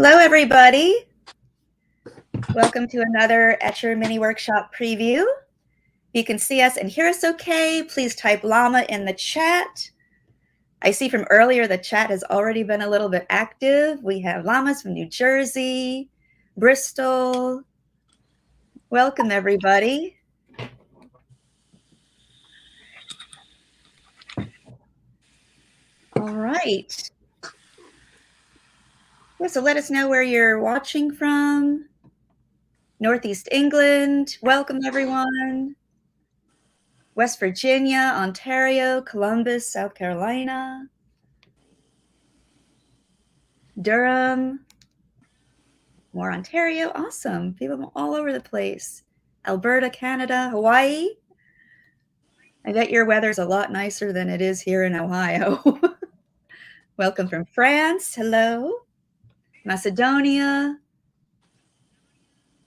Hello, everybody. Welcome to another Etchr mini workshop preview. If you can see us and hear us okay, please type llama in the chat. I see from earlier the chat has already been a little bit active. We have llamas from New Jersey, Bristol. Welcome, everybody. All right. Yeah, so let us know where you're watching from. Northeast England, welcome everyone. West Virginia, Ontario, Columbus, South Carolina, Durham, more Ontario, awesome. People from all over the place. Alberta, Canada, Hawaii. I bet your weather's a lot nicer than it is here in Ohio. Welcome from France, hello. Macedonia,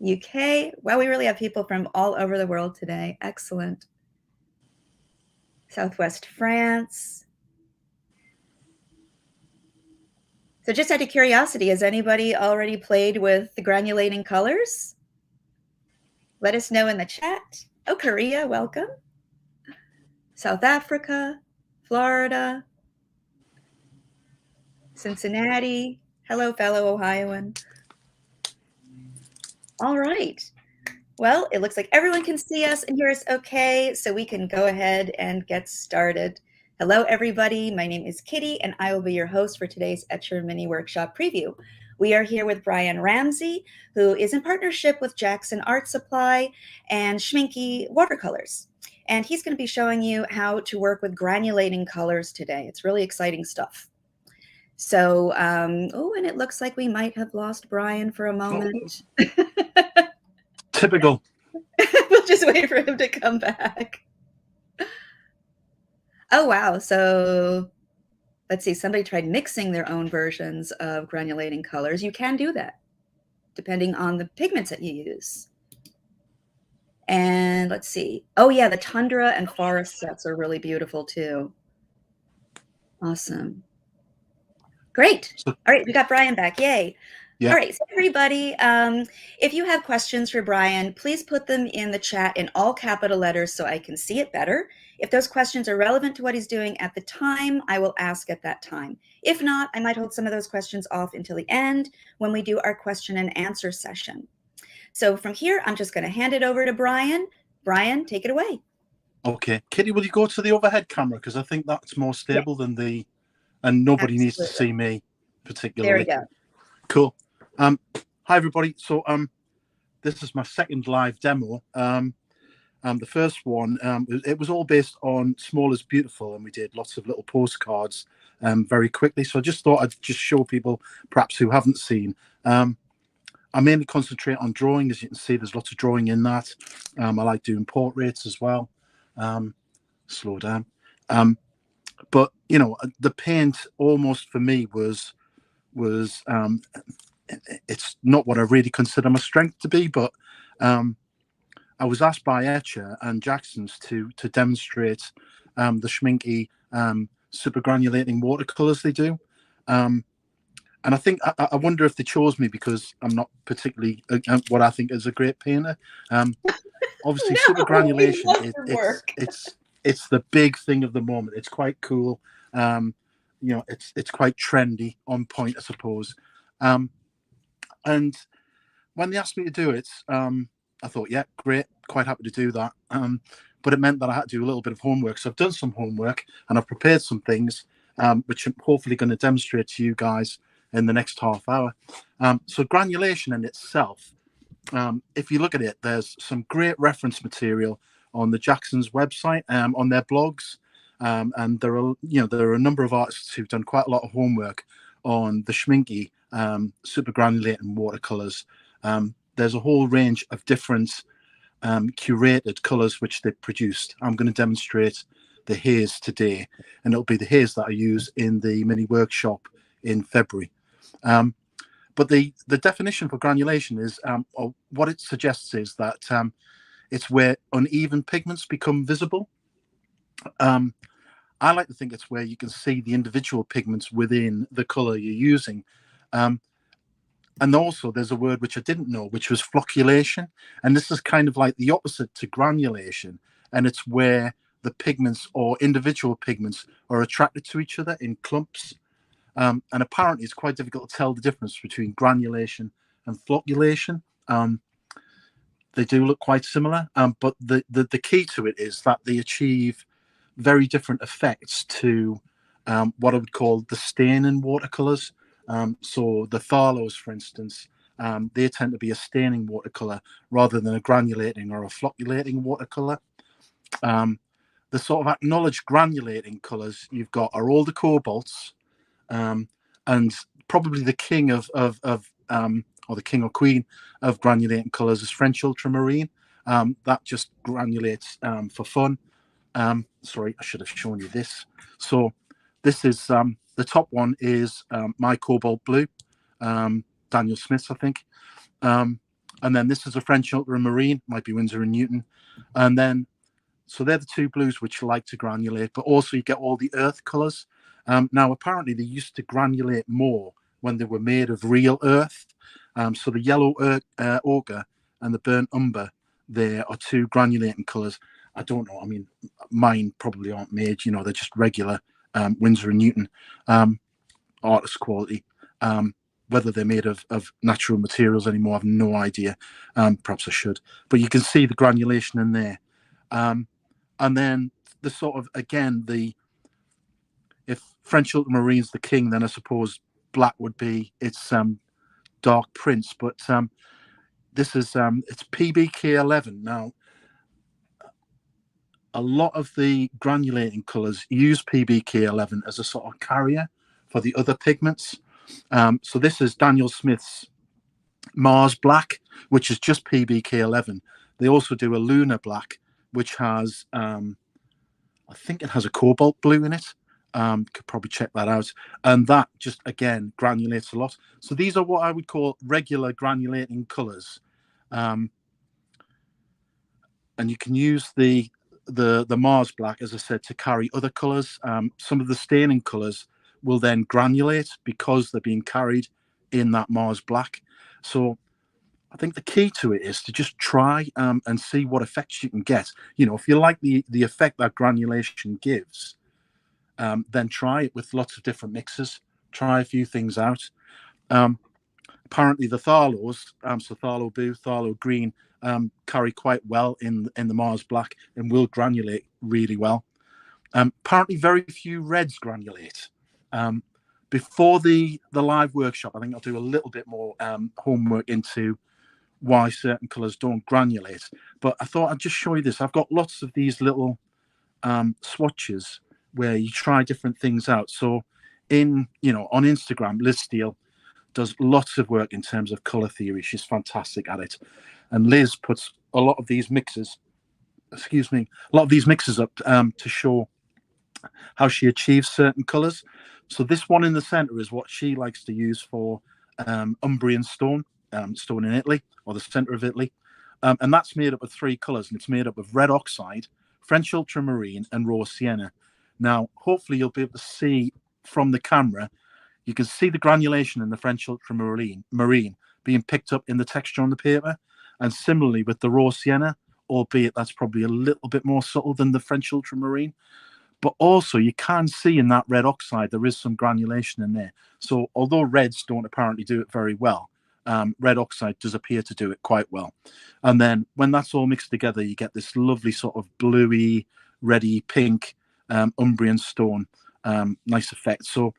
UK. Well, we really have people from all over the world today. Excellent. Southwest France. So just out of curiosity, has anybody already played with the granulating colors? Let us know in the chat. Oh, Korea, welcome. South Africa, Florida, Cincinnati. Hello, fellow Ohioan. All right. Well, it looks like everyone can see us and hear us okay, so we can go ahead and get started. Hello, everybody. My name is Kitty, and I will be your host for today's Etchr Mini Workshop Preview. We are here with Brian Ramsey, who is in partnership with Jackson Art Supply and Schmincke Watercolors. And he's going to be showing you how to work with granulating colors today. It's really exciting stuff. So, oh, and it looks like we might have lost Brian for a moment. Typical. We'll just wait for him to come back. Oh, wow. So let's see. Somebody tried mixing their own versions of granulating colors. You can do that depending on the pigments that you use. And let's see. Oh, yeah. The tundra and forest sets are really beautiful, too. Awesome. Great. All right. We got Brian back. Yay. Yeah. All right, so everybody, if you have questions for Brian, please put them in the chat in all capital letters so I can see it better. If those questions are relevant to what he's doing at the time, I will ask at that time. If not, I might hold some of those questions off until the end when we do our question and answer session. So from here, I'm just going to hand it over to Brian. Brian, take it away. Okay. Kitty, will you go to the overhead camera? Because I think that's more stable than the, and nobody Absolutely. Needs to see me particularly. There we go. Cool. Hi everybody. So this is my second live demo. The first one, it was all based on Small is Beautiful, and we did lots of little postcards very quickly. So I just thought I'd just show people perhaps who haven't seen. I mainly concentrate on drawing. As you can see, there's lots of drawing in that. I like doing portraits as well. Slow down. But you know, the paint almost for me was it's not what I really consider my strength to be, but I was asked by Etchr and Jackson's to demonstrate the Schmincke super granulating watercolors they do. And I think I wonder if they chose me because I'm not particularly what I think is a great painter. Obviously, no, super granulation it's the big thing of the moment. It's quite cool. You know, it's quite trendy, on point, I suppose. And when they asked me to do it, I thought, yeah, great, quite happy to do that. But it meant that I had to do a little bit of homework. So I've done some homework and I've prepared some things, which I'm hopefully going to demonstrate to you guys in the next half hour. So granulation in itself, if you look at it, there's some great reference material on the Jackson's website, on their blogs. And there are a number of artists who've done quite a lot of homework on the Schmincke super granulating watercolors. There's a whole range of different curated colors which they've produced. I'm going to demonstrate the Haze today, and it'll be the Haze that I use in the mini workshop in February. But the definition for granulation is, or what it suggests is that it's where uneven pigments become visible. I like to think it's where you can see the individual pigments within the color you're using. And also there's a word which I didn't know, which was flocculation. And this is kind of like the opposite to granulation. And it's where the pigments or individual pigments are attracted to each other in clumps. And apparently it's quite difficult to tell the difference between granulation and flocculation. They do look quite similar, but the key to it is that they achieve very different effects to what I would call the staining watercolors. So the Tharlos, for instance, they tend to be a staining watercolor rather than a granulating or a flocculating watercolor. The sort of acknowledged granulating colors you've got are all the cobalts, and probably the king of or the king or queen of granulating colors is French ultramarine. That just granulates for fun. Sorry, I should have shown you this. So this is the top one is my cobalt blue, Daniel Smith's, I think. And then this is a French ultramarine, might be Winsor and Newton. And then, so they're the two blues which like to granulate, but also you get all the earth colors. Now, apparently they used to granulate more when they were made of real earth. So the yellow ochre and the burnt umber, there are two granulating colors. I don't know. I mean, mine probably aren't made, you know, they're just regular Winsor and Newton artist quality. Whether they're made of natural materials anymore, I have no idea. Perhaps I should. But you can see the granulation in there. And then the sort of, again, if French ultramarine's the king, then I suppose black would be its dark prince. But this is, it's PBK11. Now, a lot of the granulating colors use PBK11 as a sort of carrier for the other pigments. So this is Daniel Smith's Mars Black, which is just PBK11. They also do a Lunar Black, which has, I think it has a cobalt blue in it. Could probably check that out. And that just, again, granulates a lot. So these are what I would call regular granulating colors. And you can use the Mars Black, as I said, to carry other colors. Some of the staining colors will then granulate because they're being carried in that Mars Black. So I think the key to it is to just try and see what effects you can get. You know, if you like the effect that granulation gives, then try it with lots of different mixes. Try a few things out. Apparently the Tharlos, so Tharlo Blue, Tharlo Green, carry quite well in the Mars Black and will granulate really well. Apparently very few reds granulate. Before the live workshop, I think I'll do a little bit more homework into why certain colors don't granulate. But I thought I'd just show you this. I've got lots of these little swatches where you try different things out. So on Instagram, Liz Steele does lots of work in terms of color theory. She's fantastic at it. And Liz puts a lot of these mixes up to show how she achieves certain colors. So this one in the center is what she likes to use for Umbrian stone in Italy, or the center of Italy. And that's made up of three colors, and it's made up of red oxide, French ultramarine, and raw sienna. Now, hopefully you'll be able to see from the camera, you can see the granulation in the French ultramarine being picked up in the texture on the paper. And similarly with the raw sienna, albeit that's probably a little bit more subtle than the French ultramarine. But also you can see in that red oxide, there is some granulation in there. So although reds don't apparently do it very well, red oxide does appear to do it quite well. And then when that's all mixed together, you get this lovely sort of bluey, reddy pink Umbrian stone, nice effect. So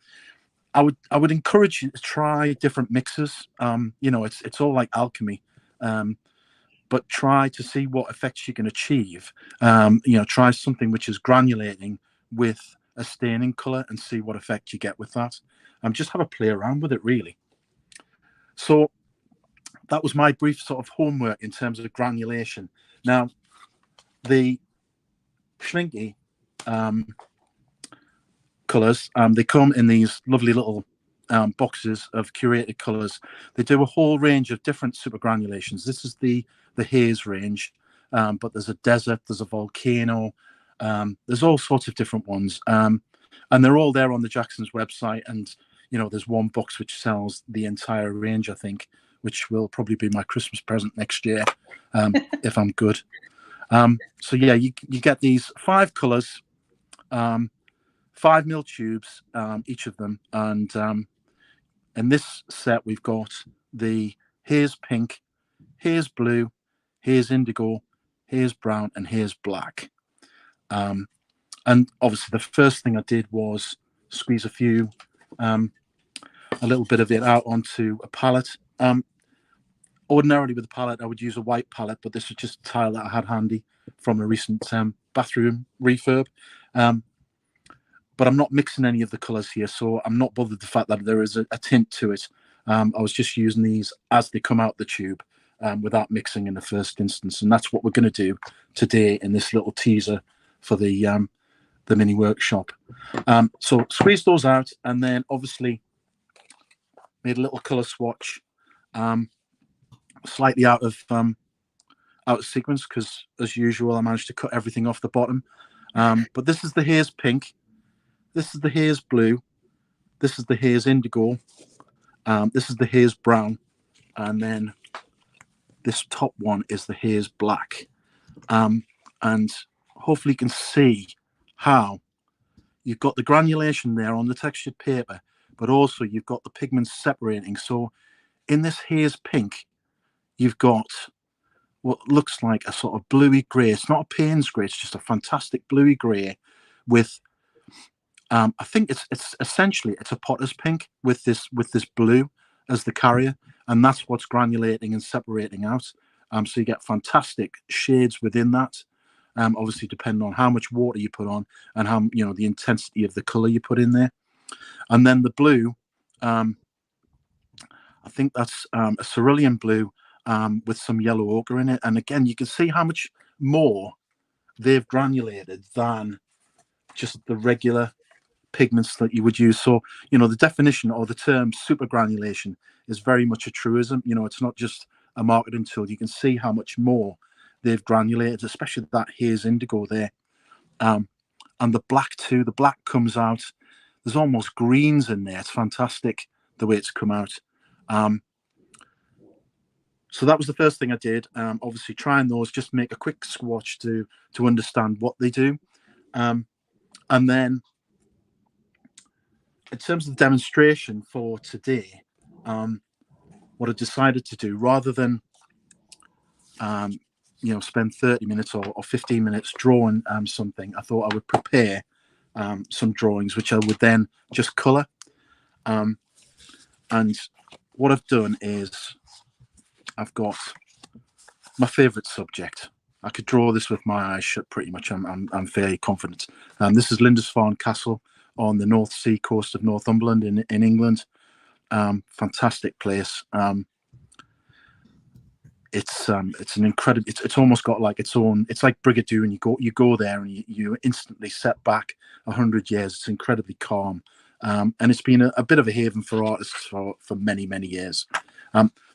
I would encourage you to try different mixes. It's all like alchemy, but try to see what effects you can achieve. Try something which is granulating with a staining color and see what effect you get with that. Just have a play around with it, really. So that was my brief sort of homework in terms of granulation. Now, the Schmincke colors, they come in these lovely little boxes of curated colors. They do a whole range of different super granulations. This is the Haze range, but there's a desert, there's a volcano, there's all sorts of different ones, and they're all there on the Jackson's website. And there's one box which sells the entire range, I think, which will probably be my Christmas present next year, if I'm good. So yeah, you get these 5 colours, 5 mil tubes, each of them, and in this set we've got the Haze pink, Haze blue, Haze indigo, Haze brown, and Haze black. And obviously the first thing I did was squeeze a little bit of it out onto a palette. Ordinarily with a palette I would use a white palette, but this was just a tile that I had handy from a recent bathroom refurb. But I'm not mixing any of the colours here, so I'm not bothered the fact that there is a tint to it. I was just using these as they come out the tube, without mixing in the first instance, and that's what we're going to do today in this little teaser for the mini workshop. So squeeze those out, and then obviously made a little colour swatch, slightly out of sequence, because as usual I managed to cut everything off the bottom. But this is the Haze pink, this is the Haze blue, this is the Haze indigo, this is the Haze brown, and then this top one is the Haze black. And hopefully you can see how you've got the granulation there on the textured paper, but also you've got the pigments separating. So in this Haze pink, you've got what looks like a sort of bluey grey. It's not a Payne's grey, it's just a fantastic bluey grey with I think it's essentially it's a potter's pink with this blue as the carrier, and that's what's granulating and separating out. So you get fantastic shades within that. Obviously depending on how much water you put on and how the intensity of the color you put in there. And then the blue, I think that's a cerulean blue with some yellow ochre in it. And again, you can see how much more they've granulated than just the regular pigments that you would use. So the definition or the term super granulation is very much a truism. It's not just a marketing tool. You can see how much more they've granulated, especially that Haze indigo there. And the black too. The black comes out, there's almost greens in there. It's fantastic the way it's come out. So that was the first thing I did. Obviously trying those, just make a quick swatch to understand what they do. And then in terms of the demonstration for today, what I decided to do, rather than spend 30 minutes or 15 minutes drawing something, I thought I would prepare some drawings which I would then just colour. And what I've done is I've got my favourite subject. I could draw this with my eyes shut pretty much. I'm fairly confident. This is Lindisfarne Castle on the North Sea coast of Northumberland in England. Fantastic place. It's an incredible. It's almost got like its own. It's like Brigadoon, and you go there and you instantly set back 100 years. It's incredibly calm, and it's been a bit of a haven for artists for many years.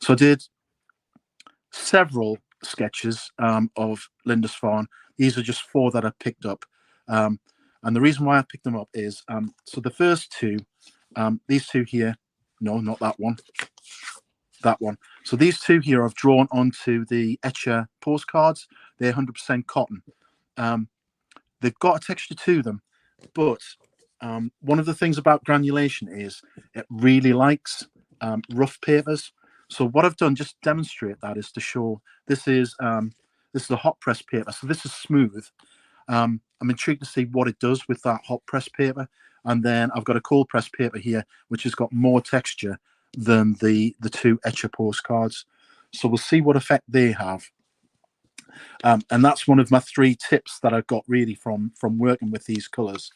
So I did several sketches of Lindisfarne. These are just 4 that I picked up, and the reason why I picked them up is so the first 2, these 2 here. No, not that one. That one. So these 2 here I've drawn onto the Etchr postcards. They're 100% cotton. They've got a texture to them, but one of the things about granulation is it really likes rough papers. So what I've done just to demonstrate that is to show this is a hot press paper. So this is smooth. I'm intrigued to see what it does with that hot press paper. And then I've got a cold press paper here, which has got more texture than the 2 Etchr postcards. So we'll see what effect they have. And that's one of my 3 tips that I got really from working with these colours.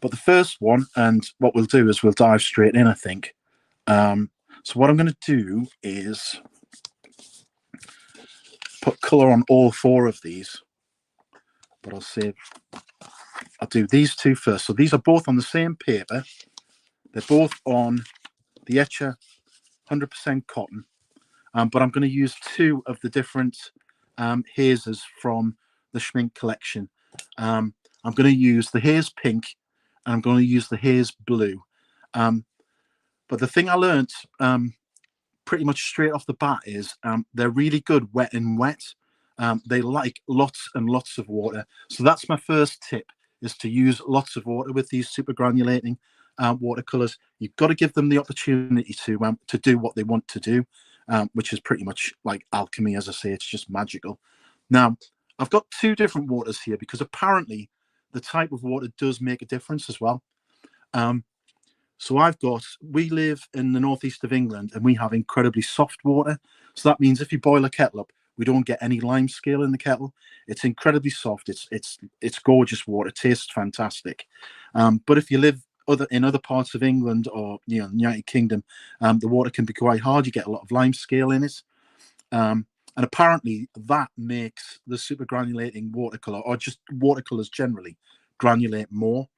But the first one, and what we'll do is we'll dive straight in, I think. So what I'm going to do is put colour on all 4 of these. But I'll do these 2 first. So these are both on the same paper. They're both on the Etchr 100% cotton. But I'm going to use 2 of the different hazes from the Schmincke collection. I'm going to use the Haze pink and I'm going to use the Haze blue. But the thing I learned pretty much straight off the bat is they're really good wet and wet. They like lots and lots of water. So that's my first tip, is to use lots of water with these super granulating watercolors. You've got to give them the opportunity to do what they want to do, which is pretty much like alchemy. As I say, it's just magical. Now, I've got two different waters here because apparently the type of water does make a difference as well. So we live in the northeast of England and we have incredibly soft water. So that means if you boil a kettle up, we don't get any lime scale in the kettle. It's incredibly soft. It's gorgeous water. It tastes fantastic. But if you live in other parts of England or the United Kingdom, the water can be quite hard. You get a lot of lime scale in it. And apparently that makes the super granulating watercolor, or just watercolors generally, granulate more.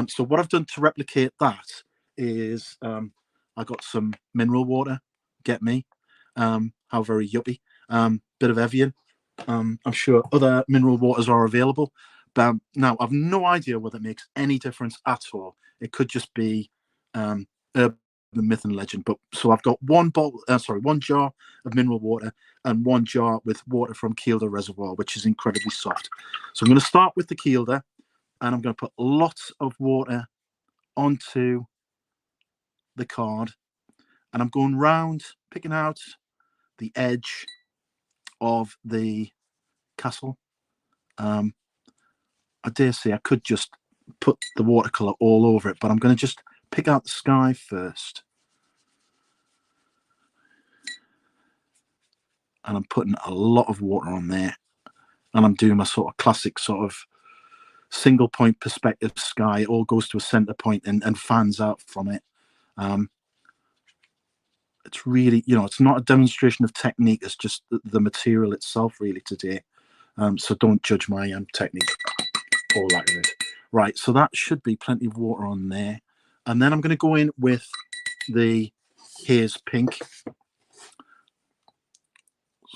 So what I've done to replicate that is I got some mineral water. Get me? How very yuppie. Bit of Evian. I'm sure other mineral waters are available. But now I've no idea whether it makes any difference at all. It could just be urban myth and legend. But so I've got one jar of mineral water and one jar with water from Kielder Reservoir, which is incredibly soft. So I'm going to start with the Kielder, and I'm going to put lots of water onto the card, and I'm going round, picking out the edge of the castle. I dare say I could just put the watercolor all over it, but I'm going to just pick out the sky first. And I'm putting a lot of water on there, and I'm doing my sort of classic sort of single point perspective sky. It all goes to a center point and fans out from it. It's really, it's not a demonstration of technique. It's just the material itself really today. So don't judge my technique or lack of it. Right, so that should be plenty of water on there. And then I'm going to go in with the Haze pink. So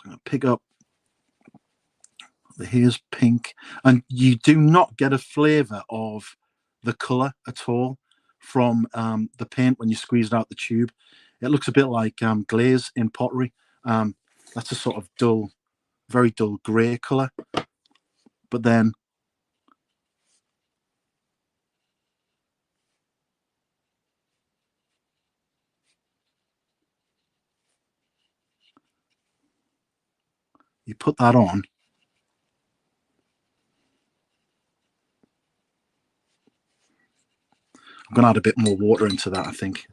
I'm going to pick up the Haze pink. And you do not get a flavour of the colour at all from the paint when you squeeze it out the tube. It looks a bit like glaze in pottery. That's a sort of dull, very dull grey colour. But then you put that on. I'm going to add a bit more water into that, I think.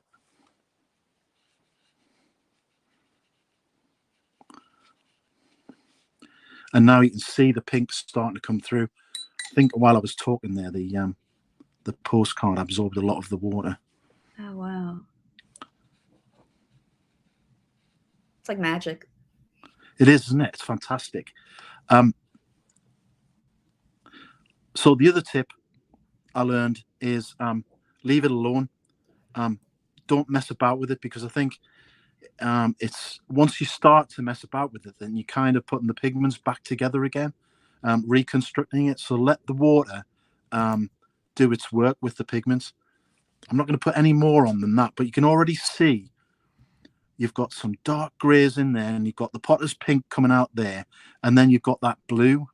And now you can see the pink starting to come through. I think while I was talking there, the postcard absorbed a lot of the water. Oh, wow. It's like magic. It is, isn't it? It's fantastic. So the other tip I learned is leave it alone. Don't mess about with it, because I think it's once you start to mess about with it, then you're kind of putting the pigments back together again, reconstructing it. So let the water do its work with the pigments. I'm not going to put any more on than that, but you can already see you've got some dark greys in there, and you've got the potter's pink coming out there, and then you've got that blue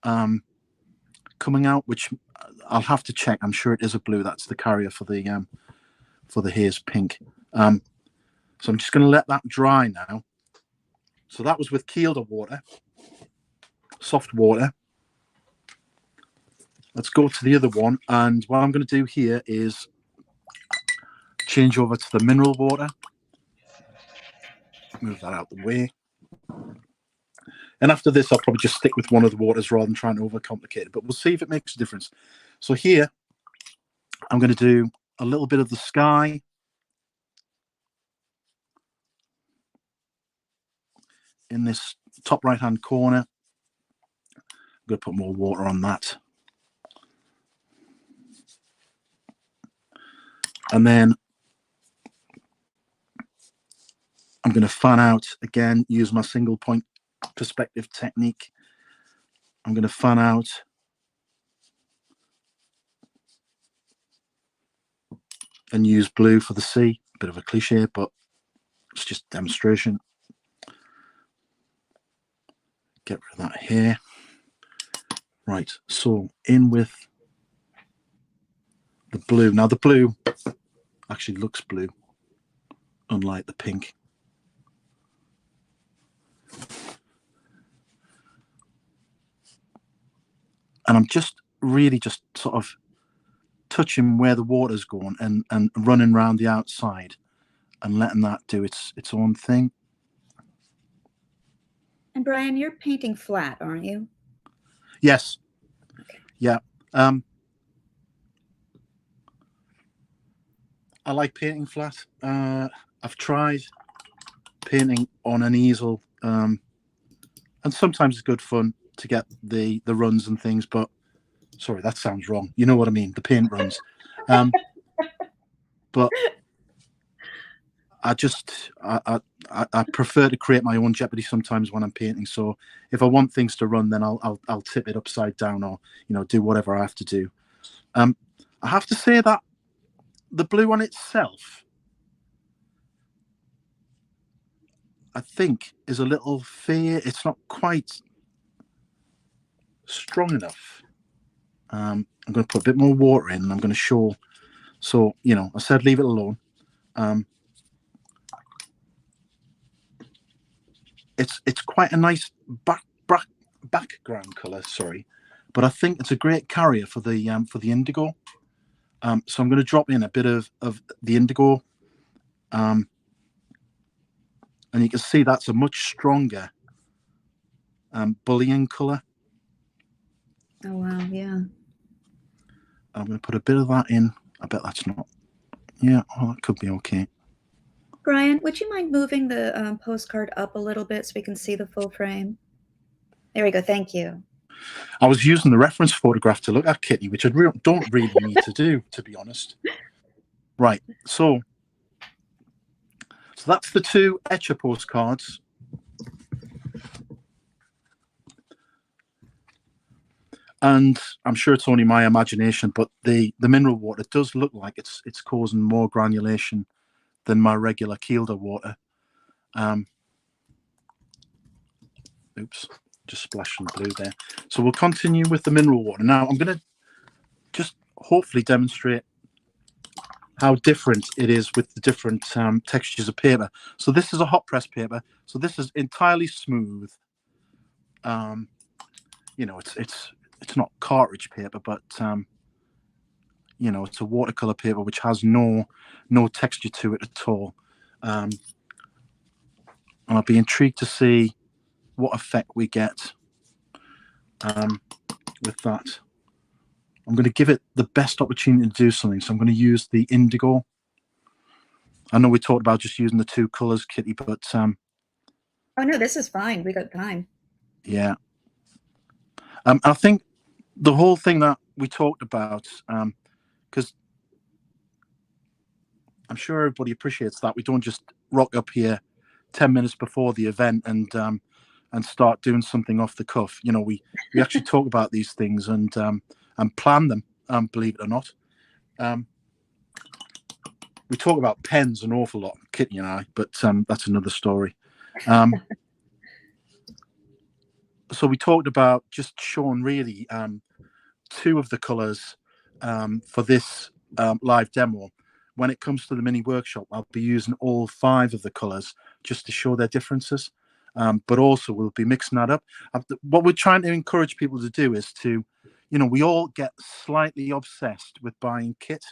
coming out, which I'll have to check. I'm sure it is a blue. That's the carrier for the Haze pink. So I'm just going to let that dry now. So that was with Kielder water, soft water. Let's go to the other one, and what I'm going to do here is change over to the mineral water. Move that out the way. And after this, I'll probably just stick with one of the waters rather than trying to overcomplicate it, but we'll see if it makes a difference. So here, I'm going to do a little bit of the sky. In this top right-hand corner. I'm going to put more water on that. And then I'm going to fan out again, use my single point perspective technique. I'm going to fan out and use blue for the sea. Bit of a cliche, but it's just demonstration. Get rid of that here. Right, so in with the blue. Now the blue actually looks blue, unlike the pink. And I'm just really just sort of touching where the water's going and running around the outside and letting that do its own thing. And Brian, you're painting flat, aren't you? Yes. Okay. Yeah. I like painting flat. I've tried painting on an easel, and sometimes it's good fun to get the runs and things, but sorry, that sounds wrong. You know what I mean? The paint runs. But I prefer to create my own jeopardy sometimes when I'm painting. So if I want things to run, then I'll tip it upside down, or do whatever I have to do. I have to say that the blue on itself, I think, is a little fair. It's not quite strong enough. I'm going to put a bit more water in, and I'm going to show. So I said leave it alone. It's quite a nice background color, sorry, but I think it's a great carrier for the indigo. So I'm going to drop in a bit of the indigo, and you can see that's a much stronger bullion color. Oh wow, yeah. I'm going to put a bit of that in. I bet that's not. Yeah, well, that could be okay. Brian, would you mind moving the postcard up a little bit so we can see the full frame? There we go. Thank you. I was using the reference photograph to look at, Kitty, which I don't really need to do, to be honest. Right, so that's the two Etchr postcards. And I'm sure it's only my imagination, but the mineral water does look like it's causing more granulation than my regular Kielder water. Oops, just splash some blue there. So we'll continue with the mineral water. Now I'm going to just hopefully demonstrate how different it is with the different textures of paper. So this is a hot press paper. So this is entirely smooth. It's not cartridge paper, but it's a watercolor paper which has no texture to it at all. And I'll be intrigued to see what effect we get with that. I'm going to give it the best opportunity to do something, so I'm going to use the indigo. I know we talked about just using the two colors, Kitty, but oh no, this is fine. We got time. Yeah. I think the whole thing that we talked about, because I'm sure everybody appreciates that we don't just rock up here 10 minutes before the event and start doing something off the cuff. We actually talk about these things and plan them, believe it or not. We talk about pens an awful lot, Kitty and I, but that's another story. So we talked about just showing really two of the colors for this live demo. When it comes to the mini workshop, I'll be using all 5 of the colors just to show their differences. But also we'll be mixing that up. What we're trying to encourage people to do is to, we all get slightly obsessed with buying kit.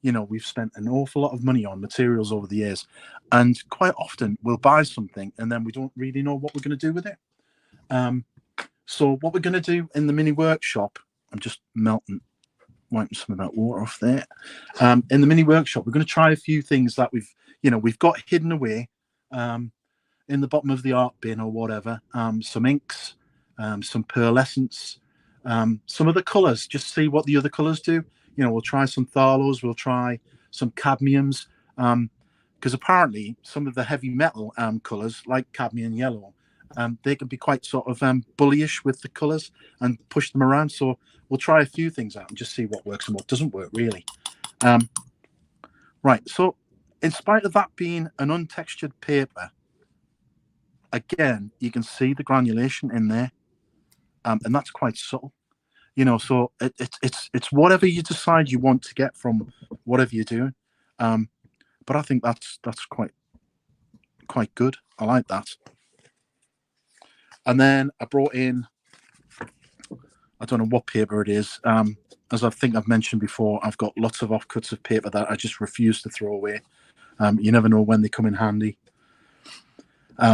We've spent an awful lot of money on materials over the years, and quite often we'll buy something and then we don't really know what we're going to do with it. So what we're going to do in the mini workshop, I'm just wiping some of that water off there. In the mini workshop, we're going to try a few things that we've got hidden away in the bottom of the art bin or whatever. Some inks, some pearlescence, some of the colors, just see what the other colors do. We'll try some phthalates, we'll try some cadmiums, because apparently some of the heavy metal colors, like cadmium yellow, they can be quite sort of bullyish with the colors and push them around. So we'll try a few things out and just see what works and what doesn't work, really. Right. So, in spite of that being an untextured paper, again, you can see the granulation in there, and that's quite subtle. So it's whatever you decide you want to get from whatever you're doing. But I think that's quite good. I like that. And then I brought in, I don't know what paper it is. As I think I've mentioned before, I've got lots of offcuts of paper that I just refuse to throw away. You never know when they come in handy.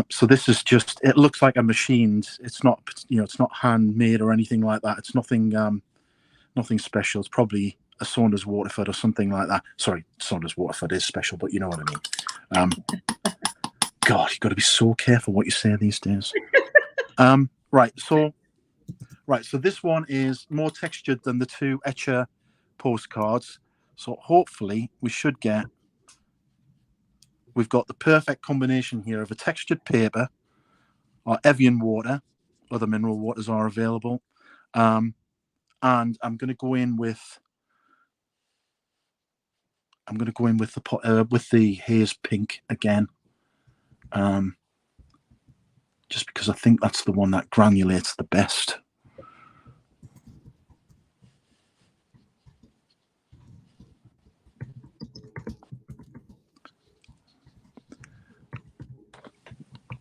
So this is just, it looks like a machined. It's not, it's not handmade or anything like that. It's nothing special. It's probably a Saunders Waterford or something like that. Sorry, Saunders Waterford is special, but you know what I mean. God, you've got to be so careful what you say these days. Right, so this one is more textured than the two Etchr postcards. So hopefully we've got the perfect combination here of a textured paper or Evian water. Other mineral waters are available. And I'm going to go in with the Haze pink again. Just because I think that's the one that granulates the best.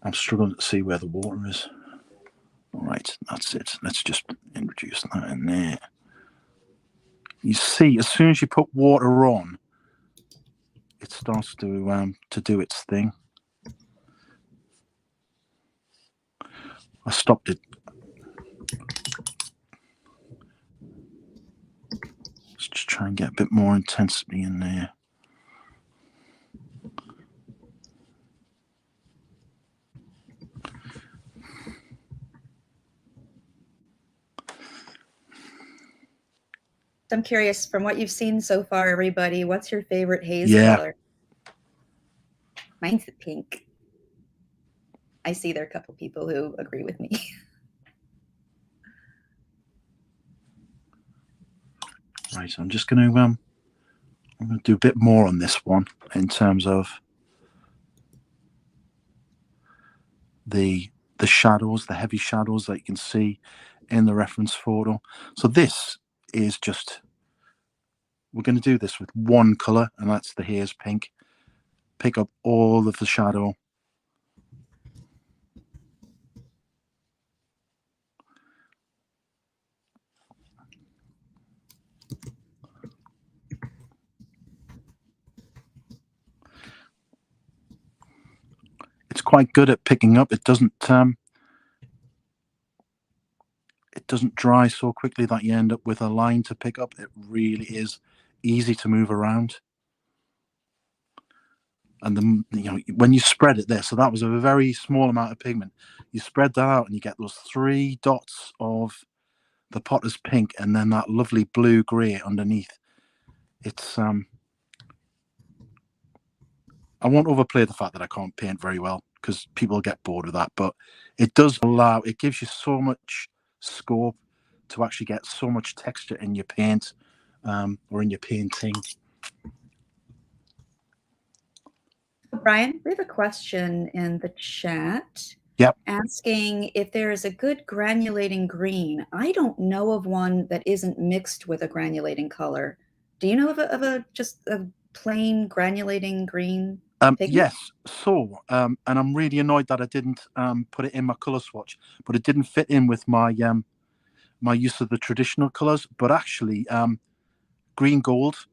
I'm struggling to see where the water is. All right, that's it. Let's just introduce that in there. You see, as soon as you put water on, it starts to do its thing. I stopped it. Let's just try and get a bit more intensity in there. I'm curious, from what you've seen so far, everybody, what's your favorite Haze color? Mine's the pink. I see there are a couple people who agree with me. Right, so I'm just going to do a bit more on this one in terms of the shadows, the heavy shadows that you can see in the reference photo. So this is just, we're going to do this with one color, and that's the Haze pink. Pick up all of the shadow. It's quite good at picking up. It doesn't dry so quickly that you end up with a line to pick up. It really is easy to move around. And when you spread it there, so that was a very small amount of pigment. You spread that out and you get those 3 dots of the potter's pink and then that lovely blue gray underneath. It's I won't overplay the fact that I can't paint very well because people get bored of that, but it gives you so much scope to actually get so much texture in your paint or in your painting. Brian, we have a question in the chat. Yep. Asking if there is a good granulating green. I don't know of one that isn't mixed with a granulating color. Do you know of just a plain granulating green pigment? Yes. So, and I'm really annoyed that I didn't put it in my color swatch, but it didn't fit in with my my use of the traditional colors. But actually, green gold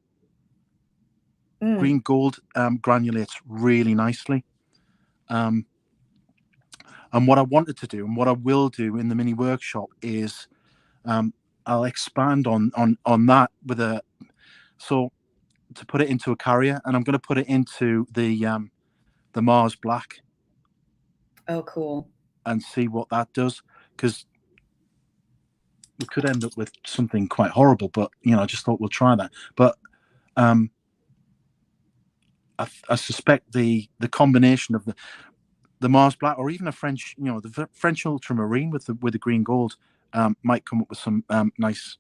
granulates really nicely. And what I wanted to do, and what I will do in the mini workshop, is I'll expand on that with to put it into a carrier, and I'm going to put it into the Mars Black. Oh, cool! And see what that does, because we could end up with something quite horrible. But I just thought we'll try that. But I suspect the combination of the Mars Black, or even a French, the French Ultramarine with the green gold, might come up with some nice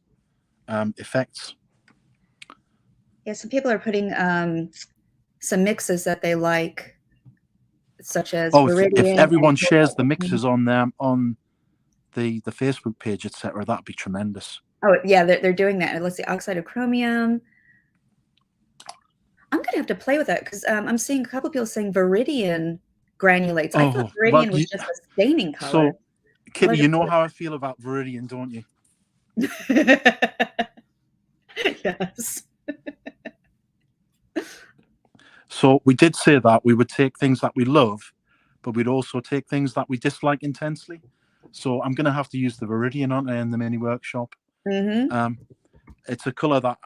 effects. Yeah, some people are putting some mixes that they like, such as Oh, if Viridian everyone and shares the Ultramarine. mixes on them on the Facebook page, etc., that'd be tremendous. Oh yeah, they're doing that. Let's see, oxide of chromium. I'm gonna have to play with that because I'm seeing a couple people saying Viridian granulates. I thought Oh, well, Viridian was just a staining color. so Kitty, you know how I feel about Viridian, don't you? Yes. So we did say that we would take things that we love, but we'd also take things that we dislike intensely. So I'm going to have to use the Viridian on in the mini workshop. Mm-hmm. It's a color that,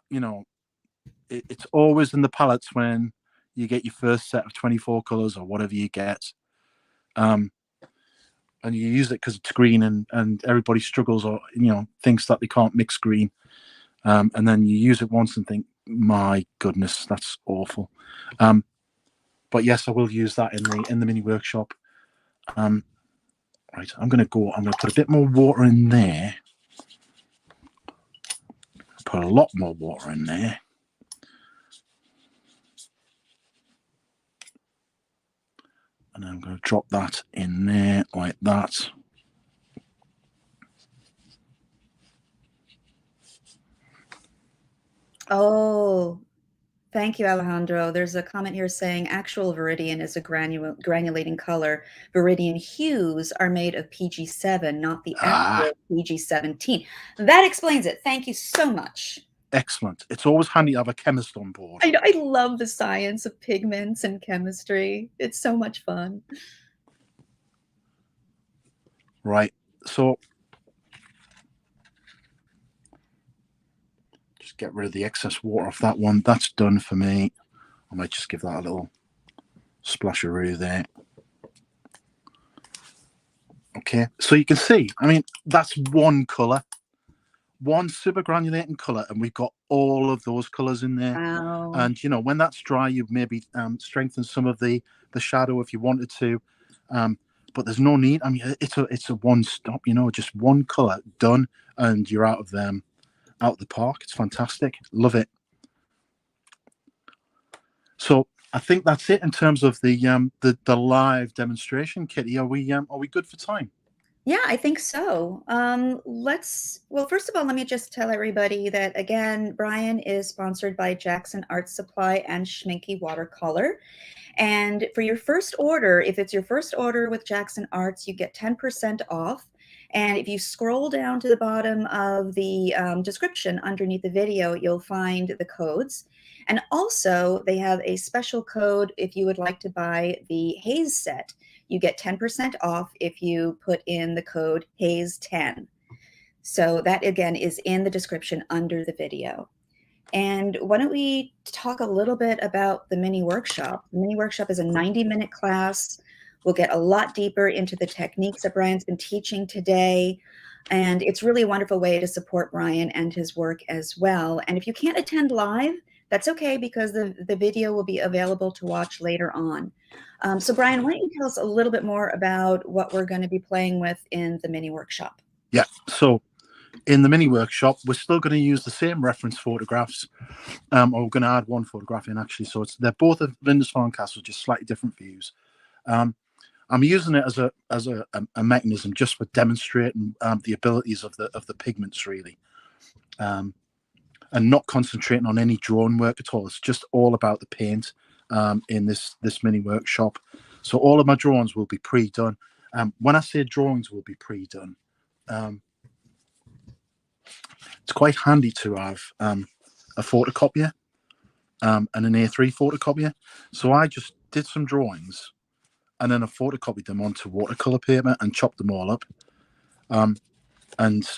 it's always in the palettes when you get your first set of 24 colors or whatever you get. And you use it because it's green and everybody struggles or, thinks that they can't mix green. And then you use it once and think, my goodness, that's awful. But yes, I will use that in the mini workshop. Right, I'm going to put a bit more water in there. Put a lot more water in there. And I'm going to drop that in there like that. Oh, thank you, Alejandro. There's a comment here saying actual Viridian is a granulating color. Viridian hues are made of PG7, not the actual PG17. That explains it. Thank you so much. Excellent. It's always handy to have a chemist on board. I love the science of pigments and chemistry. It's so much fun. Right. So just get rid of the excess water off that one. That's done for me. I might just give that a little splasheroo there. Okay. So you can see, that's one color, one super granulating color, and we've got all of those colors in there. Wow. And when that's dry, you maybe strengthen some of the shadow if you wanted to, but there's no need. It's a one stop, just one color done, and you're out of the park. It's fantastic. Love it. So I think that's it in terms of the live demonstration. Kitty, are we good for time? Yeah, I think so. Well, first of all, let me just tell everybody that, again, Brian is sponsored by Jackson Art Supply and Schmincke Watercolor. And for your first order, if it's your first order with Jackson Arts, you get 10% off. And if you scroll down to the bottom of the description underneath the video, you'll find the codes. And also, they have a special code if you would like to buy the Haze set. You get 10% off if you put in the code Haze10. So that, again, is in the description under the video. And why don't we talk a little bit about the mini workshop? The mini workshop is a 90-minute class. We'll get a lot deeper into the techniques that Brian's been teaching today. And it's really a wonderful way to support Brian and his work as well. And if you can't attend live, that's okay, because the video will be available to watch later on. So Brian, why don't you tell us a little bit more about what we're going to be playing with in the mini workshop? Yeah. So in the mini workshop, we're still going to use the same reference photographs. Or we're going to add one photograph in, actually. So they're both of Lindisfarne Castle, just slightly different views. I'm using it as a mechanism just for demonstrating the abilities of the pigments, really, and not concentrating on any drawing work at all. It's just all about the paint in this mini workshop. So all of my drawings will be pre-done. When I say drawings will be pre-done, it's quite handy to have a photocopier and an A3 photocopier. So I just did some drawings and then I photocopied them onto watercolor paper and chopped them all up. And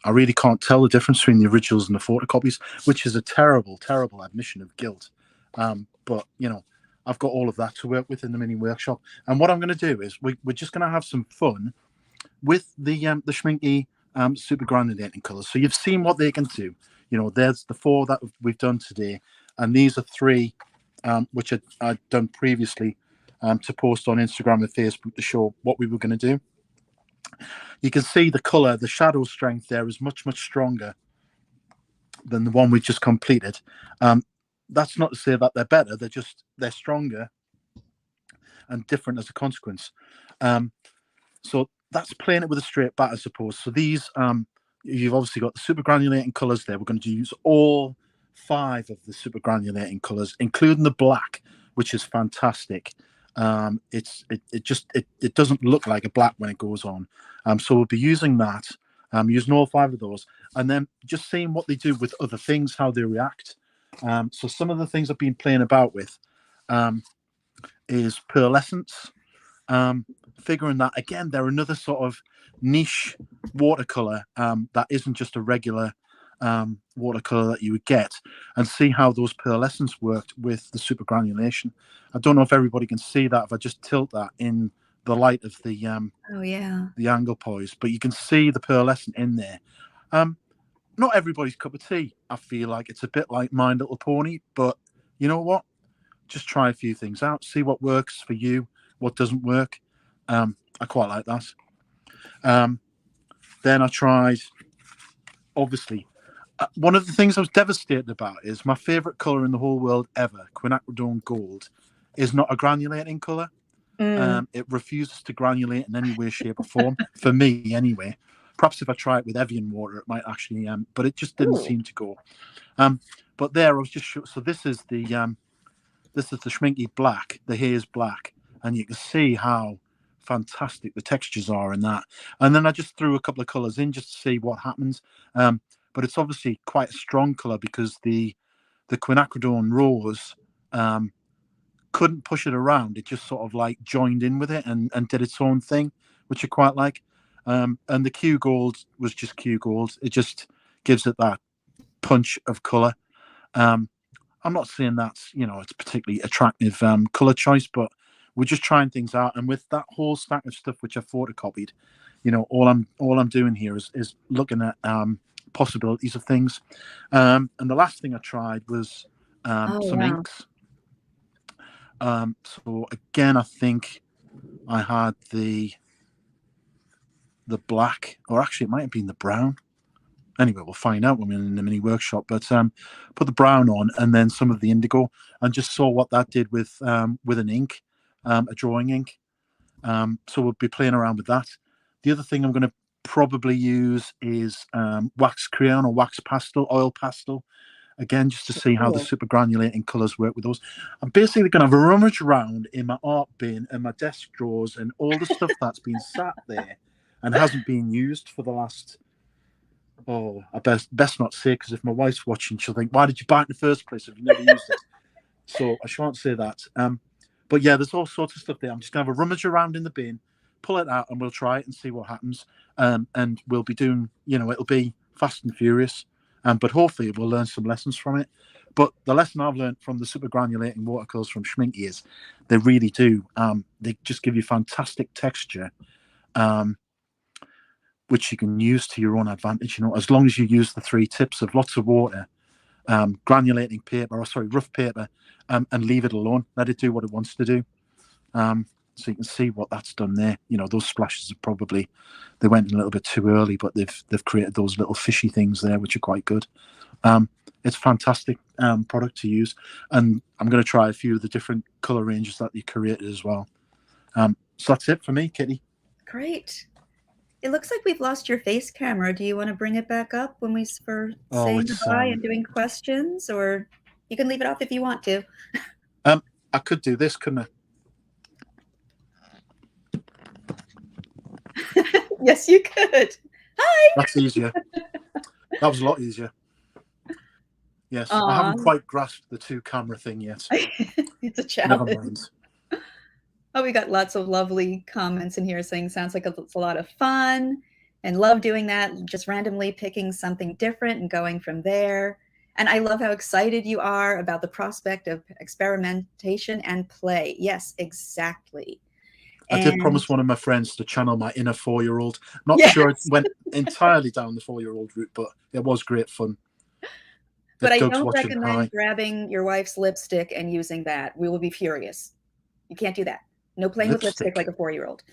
I really can't tell the difference between the originals and the photocopies, which is a terrible, terrible admission of guilt. But, I've got all of that to work with in the mini workshop. And what I'm going to do is we're just going to have some fun with the Schmincke super granulating colors. So you've seen what they can do. There's the 4 that we've done today. And these are 3, which I'd done previously to post on Instagram and Facebook to show what we were going to do. You can see the color, the shadow strength there is much, much stronger than the one we just completed. that's not to say that they're better. They're stronger and different as a consequence. So that's playing it with a straight bat, I suppose. So these, you've obviously got the super granulating colours there. We're going to use all 5 of the super granulating colours, including the black, which is fantastic. It doesn't look like a black when it goes on. So we'll be using that, using all 5 of those, and then just seeing what they do with other things, how they react. So some of the things I've been playing about with is pearlescence. Figuring that again, they're another sort of niche watercolor that isn't just a regular watercolor that you would get, and see how those pearlescence worked with the super granulation. I don't know if everybody can see that if I just tilt that in the light of the Oh yeah, the angle poise, but you can see the pearlescent in there. Not everybody's cup of tea. I feel like it's a bit like My Little Pony, but you know what? Just try a few things out, see what works for you, what doesn't work. I quite like that. Then I tried, obviously, one of the things I was devastated about is my favourite colour in the whole world ever, Quinacridone Gold, is not a granulating colour. It refuses to granulate in any way, shape, or form, for me anyway. Perhaps if I try it with Evian water, it might actually, but it just didn't seem to go. But there, I was just so this is the Schmincke black, the Haze black, and you can see how fantastic the textures are in that. And then I just threw a couple of colours in just to see what happens. But it's obviously quite a strong colour because the quinacridone rose couldn't push it around. It just sort of like joined in with it and did its own thing, which I quite like. And the Q Gold was just Q Gold. It just gives it that punch of colour. I'm not saying that's, it's particularly attractive colour choice, but we're just trying things out. And with that whole stack of stuff which I photocopied, all I'm doing here is looking at possibilities of things. And the last thing I tried was some inks. So again, I think I had the black, or actually it might have been the brown. Anyway, we'll find out when we're in the mini workshop. But put the brown on and then some of the indigo, and just saw what that did with an ink, a drawing ink. So we'll be playing around with that. The other thing I'm going to probably use is wax crayon or wax pastel, oil pastel. Again, just to see how the super granulating colours work with those. I'm basically going to have a rummage around in my art bin and my desk drawers and all the stuff that's been sat there and hasn't been used for the last... Oh, I best not say, because if my wife's watching, she'll think, why did you buy it in the first place if you never used it? So I shan't say that. But yeah, there's all sorts of stuff there. I'm just going to have a rummage around in the bin, pull it out, and we'll try it and see what happens. And we'll be doing, it'll be fast and furious. But hopefully we'll learn some lessons from it. But the lesson I've learned from the super granulating watercolors from Schmincke is they really do. They just give you fantastic texture. Which you can use to your own advantage, as long as you use the 3 tips of lots of water, granulating paper, rough paper, and leave it alone. Let it do what it wants to do. So you can see what that's done there. Those splashes are probably, they went in a little bit too early, but they've created those little fishy things there, which are quite good. It's a fantastic product to use, and I'm going to try a few of the different color ranges that you created as well. So that's it for me, Kitty. Great. It looks like we've lost your face camera. Do you want to bring it back up when we saying goodbye and doing questions, or you can leave it off if you want to? I could do this, couldn't I? Yes, you could. Hi. That's easier. That was a lot easier. Yes, I haven't quite grasped the 2-camera thing yet. It's a challenge. Never mind. Oh, we got lots of lovely comments in here saying sounds like it's a lot of fun and love doing that, just randomly picking something different and going from there. And I love how excited you are about the prospect of experimentation and play. Yes, exactly. I did promise one of my friends to channel my inner 4-year-old. Not sure it went entirely down the 4-year-old route, but it was great fun. But I don't recommend grabbing your wife's lipstick and using that. We will be furious. You can't do that. No playing with lipstick like a 4-year-old.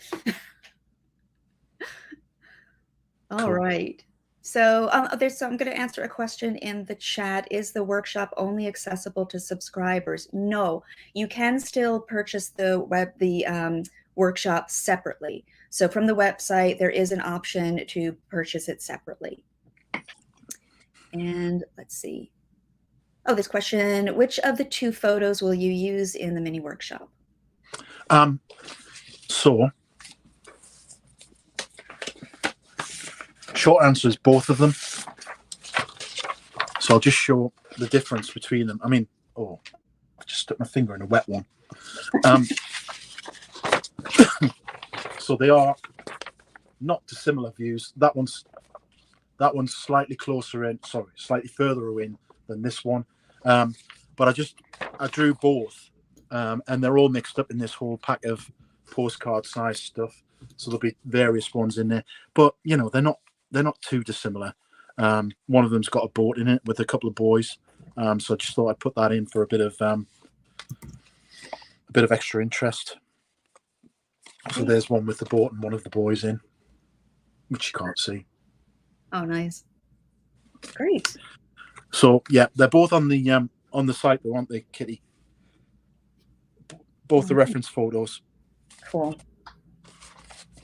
All right. So I'm going to answer a question in the chat. Is the workshop only accessible to subscribers? No, you can still purchase the workshop separately. So from the website, there is an option to purchase it separately. And let's see. Oh, this question, which of the 2 photos will you use in the mini workshop? So, short answer is both of them. So I'll just show the difference between them. I mean, oh, I just stuck my finger in a wet one. So they are not dissimilar views. That one's slightly closer in, sorry, slightly further in than this one. But I drew both, and they're all mixed up in this whole pack of postcard size stuff. So there'll be various ones in there, but you know, they're not too dissimilar. One of them's got a boat in it with a couple of boys. So I just thought I'd put that in for a bit of extra interest. So there's one with the boat and one of the boys in, which you can't see. Oh, nice. Great. So yeah, they're both on the site though, aren't they, Kitty? Both the reference photos. Cool.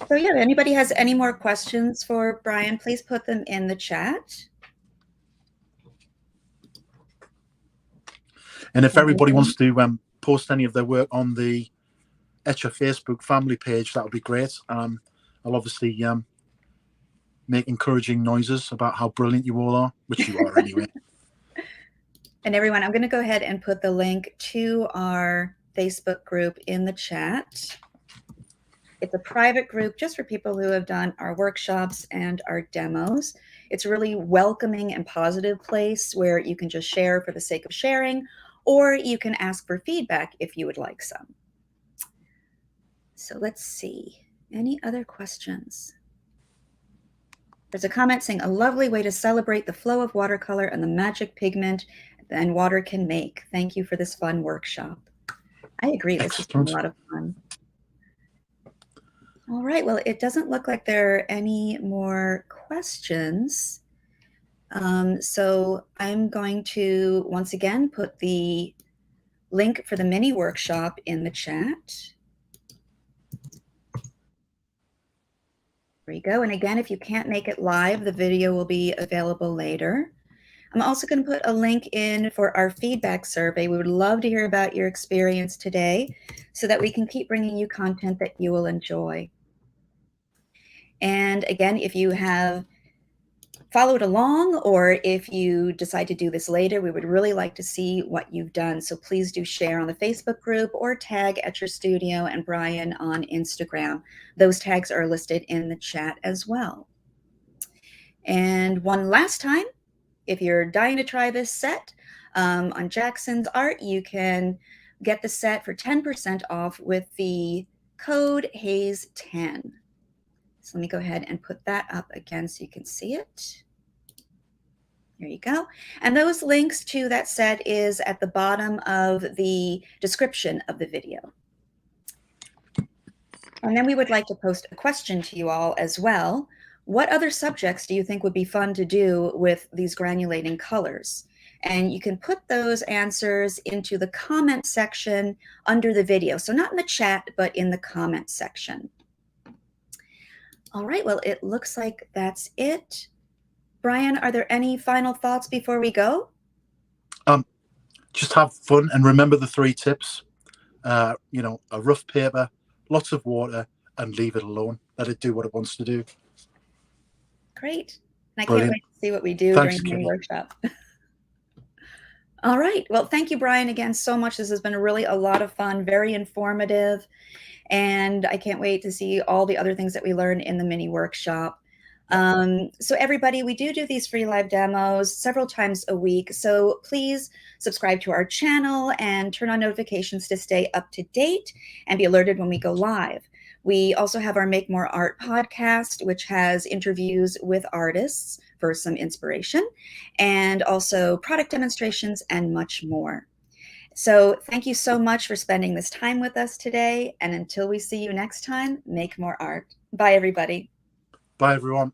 So yeah, if anybody has any more questions for Brian, please put them in the chat. And if everybody wants to post any of their work on the Etchr Facebook family page, that would be great. I'll obviously make encouraging noises about how brilliant you all are, which you are anyway. And everyone, I'm going to go ahead and put the link to our Facebook group in the chat. It's a private group just for people who have done our workshops and our demos. It's a really welcoming and positive place where you can just share for the sake of sharing, or you can ask for feedback if you would like some. So let's see. Any other questions? There's a comment saying, a lovely way to celebrate the flow of watercolor and the magic pigment and water can make. Thank you for this fun workshop. I agree. This has been a lot of fun. All right. Well, it doesn't look like there are any more questions. So I'm going to, once again, put the link for the mini workshop in the chat. There you go. And again, if you can't make it live, the video will be available later. I'm also going to put a link in for our feedback survey. We would love to hear about your experience today so that we can keep bringing you content that you will enjoy. And again, if you have followed along or if you decide to do this later, we would really like to see what you've done. So please do share on the Facebook group or tag Etchr Studio and Brian on Instagram. Those tags are listed in the chat as well. And one last time, if you're dying to try this set on Jackson's art, you can get the set for 10% off with the code Haze10. So let me go ahead and put that up again so you can see it. There you go. And those links to that set is at the bottom of the description of the video. And then we would like to post a question to you all as well. What other subjects do you think would be fun to do with these granulating colors? And you can put those answers into the comment section under the video. So not in the chat, but in the comment section. All right, well, it looks like that's it. Brian, are there any final thoughts before we go? Just have fun and remember the 3 tips. You know, a rough paper, lots of water, and leave it alone. Let it do what it wants to do. Great. And I can't wait to see what we do during the workshop. All right. Well, thank you, Brian, again so much. This has been really a lot of fun, very informative. And I can't wait to see all the other things that we learn in the mini workshop. So everybody, we do these free live demos several times a week. So please subscribe to our channel and turn on notifications to stay up to date and be alerted when we go live. We also have our Make More Art podcast, which has interviews with artists for some inspiration, and also product demonstrations and much more. So thank you so much for spending this time with us today. And until we see you next time, make more art. Bye, everybody. Bye, everyone.